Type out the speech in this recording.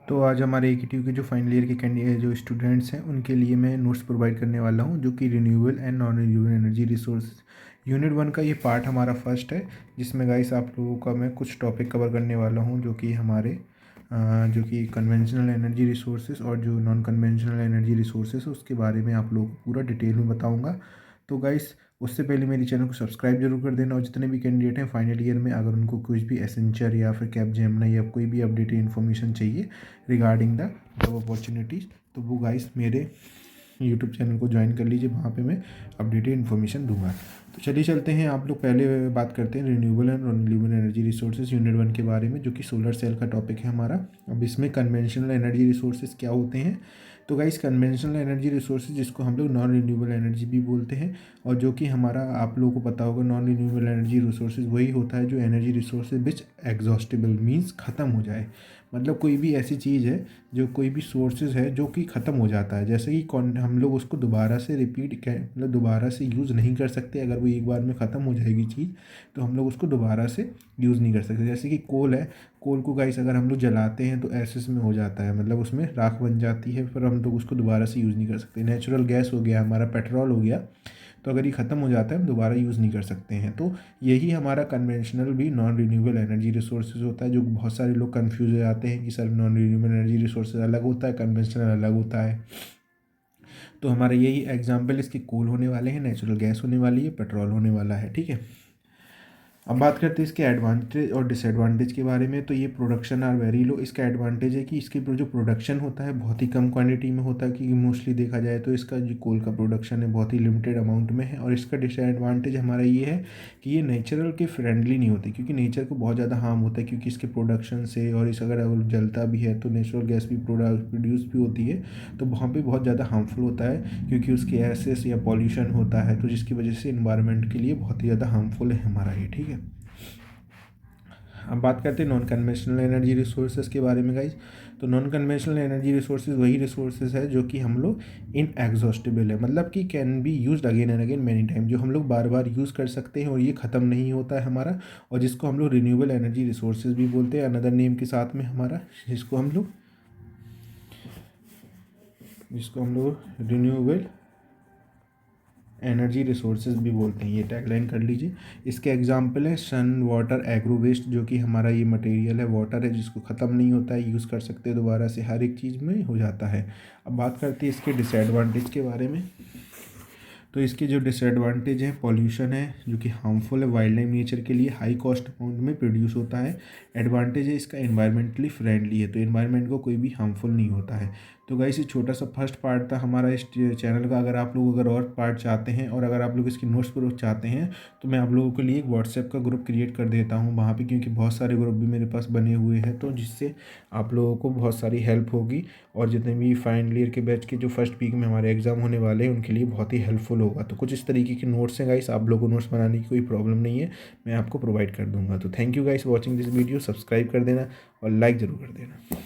तो आज हमारे एकेटीयू के जो फाइनल ईयर के कैंडिडेट जो स्टूडेंट्स हैं उनके लिए मैं नोट्स प्रोवाइड करने वाला हूं जो कि renewable and non renewable energy resource unit 1 का ये पार्ट हमारा फर्स्ट है, जिसमें गाइस आप लोगों का मैं कुछ टॉपिक कवर करने वाला हूं जो कि हमारे जो कि कन्वेंशनल एनर्जी रिसोर्सेज और जो नॉन कन्वेंशनल एनर्जी रिसोर्सेज है उसके बारे में आप लोगों को पूरा डिटेल में बताऊँगा। तो गाइस उससे पहले मेरे चैनल को सब्सक्राइब जरूर कर देना, और जितने भी कैंडिडेट हैं फाइनल ईयर में अगर उनको कुछ भी एसेंचर या फिर कैपजेमिनी या कोई भी अपडेटेड इन्फॉर्मेशन चाहिए रिगार्डिंग द जॉब अपॉर्चुनिटीज़ तो वो गाइस मेरे यूट्यूब चैनल को ज्वाइन कर लीजिए, वहाँ पे मैं अपडेटेड इन्फॉर्मेशन दूंगा। तो चलिए चलते हैं, आप लोग पहले बात करते हैं renewable and non renewable energy resources unit 1 के बारे में, जो कि सोलर सेल का टॉपिक है हमारा। अब इसमें कन्वेंशनल एनर्जी रिसोर्सेज क्या होते हैं। तो गाइस कन्वेंशनल एनर्जी रिसोर्सेज जिसको हम लोग नॉन रिन्यूएबल एनर्जी भी बोलते हैं, और जो कि हमारा आप लोगों को पता होगा नॉन रिन्यूएबल एनर्जी रिसोर्सेज वही होता है जो energy resources which exhaustible means ख़त्म हो जाए। मतलब कोई भी ऐसी चीज़ है जो कोई भी सोर्सेज है जो कि ख़त्म हो जाता है, जैसे कि हम लोग उसको दोबारा से मतलब दोबारा से यूज़ नहीं कर सकते। अगर वो एक बार में ख़त्म हो जाएगी चीज़ तो हम लोग उसको दोबारा से यूज़ नहीं कर सकते। जैसे कि कोल है, कोल को गाइस अगर हम लोग जलाते हैं तो एसिड में हो जाता है, मतलब उसमें राख बन जाती है, फिर हम लोग उसको दोबारा से यूज़ नहीं कर सकते। नेचुरल गैस हो गया, हमारा पेट्रोल हो गया, तो अगर ये ख़त्म हो जाता है हम दोबारा यूज़ नहीं कर सकते हैं। तो यही हमारा कन्वेंशनल भी नॉन रिन्यूएबल एनर्जी रिसोर्सेज होता है, जो बहुत सारे लोग कंफ्यूज हो जाते हैं कि sir non renewable energy resources अलग होता है, कन्वेंशनल अलग होता है। तो हमारा यही एग्जाम्पल इसके कोल होने वाले हैं, नेचुरल गैस होने वाली है, पेट्रोल होने वाला है। ठीक है, अब बात करते हैं इसके एडवांटेज और डिसएडवांटेज के बारे में। तो ये प्रोडक्शन आर वेरी लो। इसका एडवांटेज है कि इसके जो प्रोडक्शन होता है बहुत ही कम क्वांटिटी में होता है, क्योंकि मोस्टली देखा जाए तो इसका जो कोल का प्रोडक्शन है बहुत ही लिमिटेड अमाउंट में है। और इसका डिसएडवांटेज हमारा ये है कि ये नेचुरल के फ्रेंडली नहीं होते, क्योंकि नेचर को बहुत ज़्यादा हार्म होता है, क्योंकि इसके प्रोडक्शन से, और इस अगर जलता भी है तो नेचुरल गैस भी प्रोड्यूस भी होती है, तो वहाँ पर बहुत ज़्यादा हार्मफुल होता है, क्योंकि उसके एसेस या पॉल्यूशन होता है, तो जिसकी वजह से इन्वायरमेंट के लिए बहुत ही ज़्यादा हार्मफुल है हमारा ये। ठीक है, अब बात करते हैं नॉन कन्वेंशनल एनर्जी रिसोर्सेज के बारे में गाइज। तो नॉन कन्वेंशनल एनर्जी रिसोर्सेज वही रिसोर्सेज है जो कि हम लोग इनएग्जॉस्टेबल है, मतलब कि can be used again and again many time, जो हम लोग बार बार यूज़ कर सकते हैं और ये ख़त्म नहीं होता है हमारा, और जिसको हम लोग रिन्यूएबल एनर्जी रिसोर्सेज भी बोलते हैं अनदर नेम के साथ में हमारा, जिसको हम लोग रिन्यूएबल एनर्जी रिसोर्सेज भी बोलते हैं। ये टैगलाइन कर लीजिए। इसके एग्जांपल है सन, वाटर, एग्रो वेस्ट, जो कि हमारा ये मटेरियल है, वाटर है जिसको ख़त्म नहीं होता है, यूज़ कर सकते हैं दोबारा से, हर एक चीज़ में हो जाता है। अब बात करते हैं इसके डिसएडवांटेज के बारे में। तो इसके जो डिसएडवांटेज है, पॉल्यूशन है जो कि हार्मफुल है वाइल्ड लाइफ नेचर के लिए, हाई कॉस्ट अमाउंट में प्रोड्यूस होता है। एडवांटेज है इसका एनवायरमेंटली फ्रेंडली है, तो एनवायरमेंट को कोई भी हार्मफुल नहीं होता है। तो गाइस ये छोटा सा फर्स्ट पार्ट था हमारा इस चैनल का। अगर आप लोग अगर और पार्ट चाहते हैं और अगर आप लोग इसकी नोट्स प्रूफ चाहते हैं तो मैं आप लोगों के लिए एक व्हाट्सएप का ग्रुप क्रिएट कर देता हूँ वहाँ पे, क्योंकि बहुत सारे ग्रुप भी मेरे पास बने हुए हैं, तो जिससे आप लोगों को बहुत सारी हेल्प होगी, और जितने भी फाइनल ईयर के बैच के जो फर्स्ट वीक में हमारे एग्जाम होने वाले हैं उनके लिए बहुत ही हेल्पफुल होगा। तो कुछ इस तरीके के नोट्स हैं गाइस, आप लोगों को नोट्स बनाने की कोई प्रॉब्लम नहीं है, मैं आपको प्रोवाइड कर दूंगा। तो thank you guys watching this video, subscribe कर देना और लाइक ज़रूर कर देना।